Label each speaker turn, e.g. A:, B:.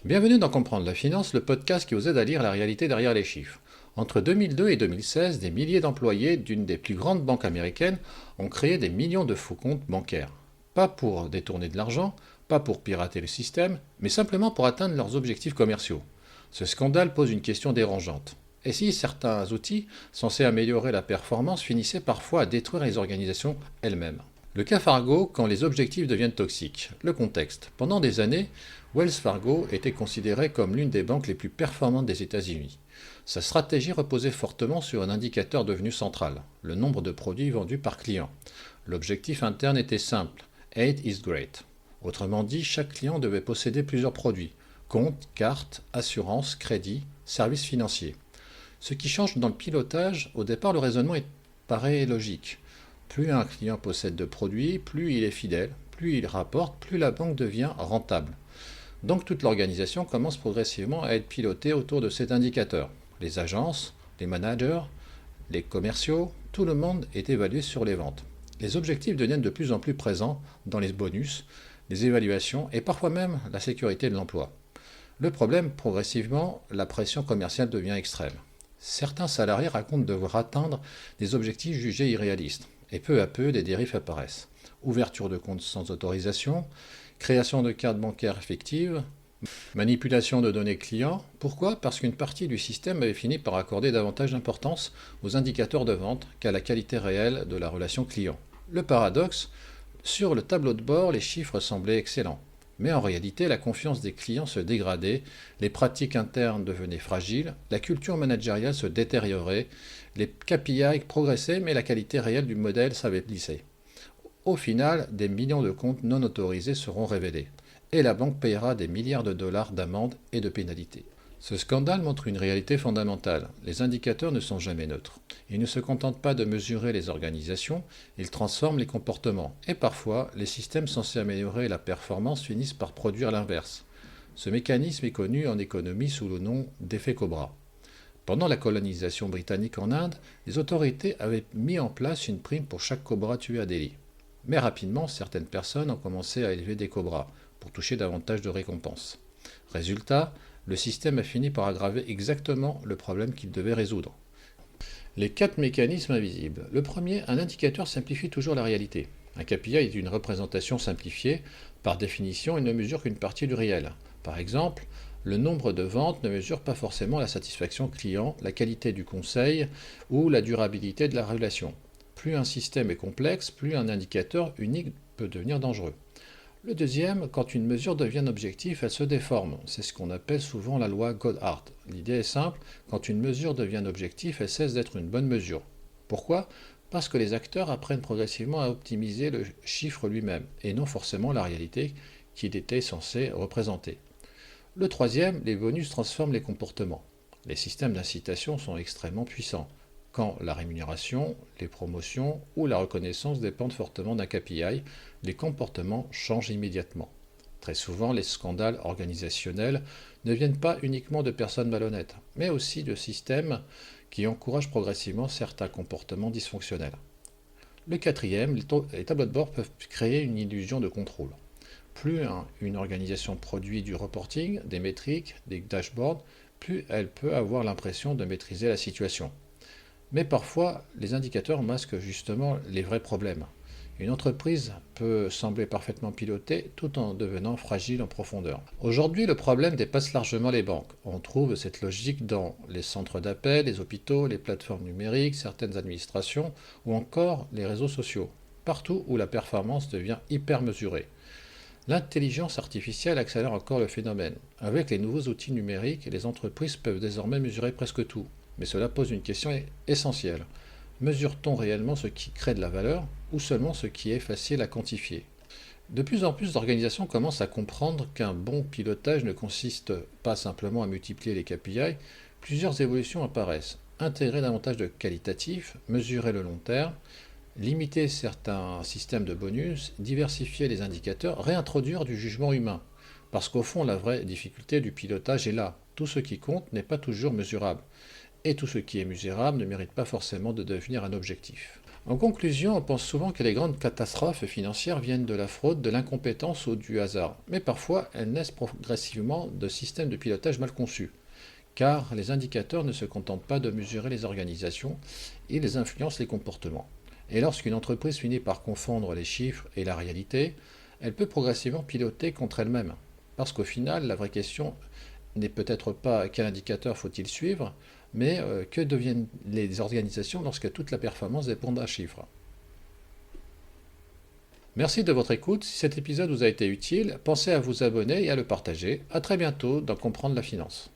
A: Bienvenue dans Comprendre la finance, le podcast qui vous aide à lire la réalité derrière les chiffres. Entre 2002 et 2016, des milliers d'employés d'une des plus grandes banques américaines ont créé des millions de faux comptes bancaires. Pas pour détourner de l'argent, pas pour pirater le système, mais simplement pour atteindre leurs objectifs commerciaux. Ce scandale pose une question dérangeante. Et si certains outils censés améliorer la performance finissaient parfois à détruire les organisations elles-mêmes? Le cas Fargo quand les objectifs deviennent toxiques. Le contexte. Pendant des années, Wells Fargo était considéré comme l'une des banques les plus performantes des États-Unis. Sa stratégie reposait fortement sur un indicateur devenu central, le nombre de produits vendus par client. L'objectif interne était simple, 8 is great. Autrement dit, chaque client devait posséder plusieurs produits, comptes, cartes, assurances, crédits, services financiers. Ce qui change dans le pilotage, au départ le raisonnement paraît logique. Plus un client possède de produits, plus il est fidèle, plus il rapporte, plus la banque devient rentable. Donc toute l'organisation commence progressivement à être pilotée autour de cet indicateur. Les agences, les managers, les commerciaux, tout le monde est évalué sur les ventes. Les objectifs deviennent de plus en plus présents dans les bonus, les évaluations et parfois même la sécurité de l'emploi. Le problème, progressivement, la pression commerciale devient extrême. Certains salariés racontent devoir atteindre des objectifs jugés irréalistes. Et peu à peu, des dérives apparaissent. Ouverture de comptes sans autorisation, création de cartes bancaires fictives, manipulation de données clients. Pourquoi? Parce qu'une partie du système avait fini par accorder davantage d'importance aux indicateurs de vente qu'à la qualité réelle de la relation client. Le paradoxe, sur le tableau de bord, les chiffres semblaient excellents. Mais en réalité, la confiance des clients se dégradait, les pratiques internes devenaient fragiles, la culture managériale se détériorait, les KPI progressaient, mais la qualité réelle du modèle s'affaiblissait. Au final, des millions de comptes non autorisés seront révélés, et la banque paiera des milliards de dollars d'amendes et de pénalités. Ce scandale montre une réalité fondamentale. Les indicateurs ne sont jamais neutres. Ils ne se contentent pas de mesurer les organisations, ils transforment les comportements. Et parfois, les systèmes censés améliorer la performance finissent par produire l'inverse. Ce mécanisme est connu en économie sous le nom d'effet Cobra. Pendant la colonisation britannique en Inde, les autorités avaient mis en place une prime pour chaque cobra tué à Delhi. Mais rapidement, certaines personnes ont commencé à élever des cobras pour toucher davantage de récompenses. Résultat, le système a fini par aggraver exactement le problème qu'il devait résoudre. Les 4 mécanismes invisibles. Le premier, un indicateur simplifie toujours la réalité. Un KPI est une représentation simplifiée. Par définition, il ne mesure qu'une partie du réel. Par exemple, le nombre de ventes ne mesure pas forcément la satisfaction client, la qualité du conseil ou la durabilité de la relation. Plus un système est complexe, plus un indicateur unique peut devenir dangereux. Le deuxième, quand une mesure devient objective, elle se déforme. C'est ce qu'on appelle souvent la loi Goddard. L'idée est simple, quand une mesure devient objective, elle cesse d'être une bonne mesure. Pourquoi? Parce que les acteurs apprennent progressivement à optimiser le chiffre lui-même, et non forcément la réalité qu'il était censé représenter. Le troisième, les bonus transforment les comportements. Les systèmes d'incitation sont extrêmement puissants. Quand la rémunération, les promotions ou la reconnaissance dépendent fortement d'un KPI, les comportements changent immédiatement. Très souvent, les scandales organisationnels ne viennent pas uniquement de personnes malhonnêtes, mais aussi de systèmes qui encouragent progressivement certains comportements dysfonctionnels. Le quatrième, les tableaux de bord peuvent créer une illusion de contrôle. Plus une organisation produit du reporting, des métriques, des dashboards, plus elle peut avoir l'impression de maîtriser la situation. Mais parfois, les indicateurs masquent justement les vrais problèmes. Une entreprise peut sembler parfaitement pilotée tout en devenant fragile en profondeur. Aujourd'hui, le problème dépasse largement les banques. On trouve cette logique dans les centres d'appel, les hôpitaux, les plateformes numériques, certaines administrations ou encore les réseaux sociaux. Partout où la performance devient hyper mesurée. L'intelligence artificielle accélère encore le phénomène. Avec les nouveaux outils numériques, les entreprises peuvent désormais mesurer presque tout. Mais cela pose une question essentielle. Mesure-t-on réellement ce qui crée de la valeur ou seulement ce qui est facile à quantifier? De plus en plus d'organisations commencent à comprendre qu'un bon pilotage ne consiste pas simplement à multiplier les KPI, plusieurs évolutions apparaissent. Intégrer davantage de qualitatif, mesurer le long terme, limiter certains systèmes de bonus, diversifier les indicateurs, réintroduire du jugement humain. Parce qu'au fond, la vraie difficulté du pilotage est là. Tout ce qui compte n'est pas toujours mesurable. Et tout ce qui est mesurable ne mérite pas forcément de devenir un objectif. En conclusion, on pense souvent que les grandes catastrophes financières viennent de la fraude, de l'incompétence ou du hasard, mais parfois elles naissent progressivement de systèmes de pilotage mal conçus, car les indicateurs ne se contentent pas de mesurer les organisations, ils influencent les comportements. Et lorsqu'une entreprise finit par confondre les chiffres et la réalité, elle peut progressivement piloter contre elle-même. Parce qu'au final, la vraie question n'est peut-être pas quel indicateur faut-il suivre, mais que deviennent les organisations lorsque toute la performance dépend d'un chiffre. Merci de votre écoute. Si cet épisode vous a été utile, pensez à vous abonner et à le partager. À très bientôt dans Comprendre la finance.